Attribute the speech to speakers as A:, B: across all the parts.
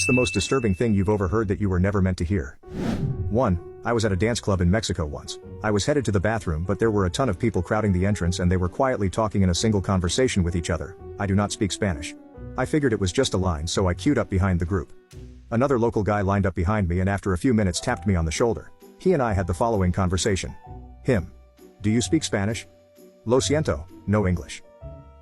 A: What's the most disturbing thing you've overheard that you were never meant to hear? 1. I was at a dance club in Mexico once. I was headed to the bathroom, but there were a ton of people crowding the entrance and they were quietly talking in a single conversation with each other. I do not speak Spanish. I figured it was just a line, so I queued up behind the group. Another local guy lined up behind me and after a few minutes tapped me on the shoulder. He and I had the following conversation. Him. Do you speak Spanish? Lo siento, no English.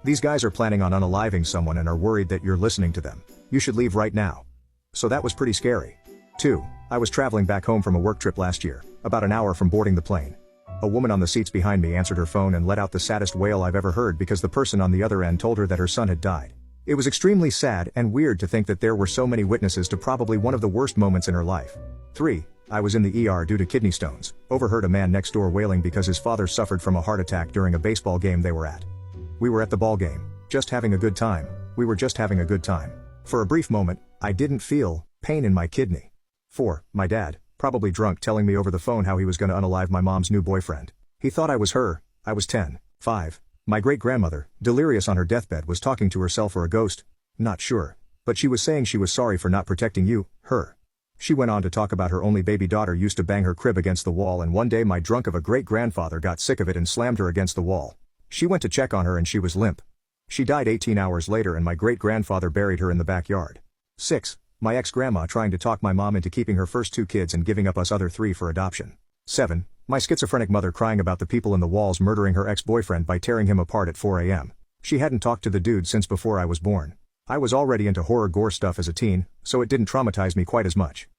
A: These guys are planning on unaliving someone and are worried that you're listening to them. You should leave right now. So that was pretty scary. 2. I was traveling back home from a work trip last year, about an hour from boarding the plane. A woman on the seats behind me answered her phone and let out the saddest wail I've ever heard because the person on the other end told her that her son had died. It was extremely sad and weird to think that there were so many witnesses to probably one of the worst moments in her life. 3. I was in the ER due to kidney stones, overheard a man next door wailing because his father suffered from a heart attack during a baseball game they were at. We were at the ball game, just having a good time. We were just having a good time. For a brief moment, I didn't feel pain in my kidney. 4. My dad, probably drunk, telling me over the phone how he was gonna unalive my mom's new boyfriend. He thought I was her. I was 10. 5. My great-grandmother, delirious on her deathbed, was talking to herself or a ghost. Not sure. But she was saying she was sorry for not protecting you, her. She went on to talk about her only baby daughter used to bang her crib against the wall and one day my drunk of a great-grandfather got sick of it and slammed her against the wall. She went to check on her and she was limp. She died 18 hours later and my great-grandfather buried her in the backyard. 6. My ex-grandma trying to talk my mom into keeping her first 2 kids and giving up us other 3 for adoption. 7. My schizophrenic mother crying about the people in the walls murdering her ex-boyfriend by tearing him apart at 4 a.m. She hadn't talked to the dude since before I was born. I was already into horror gore stuff as a teen, so it didn't traumatize me quite as much.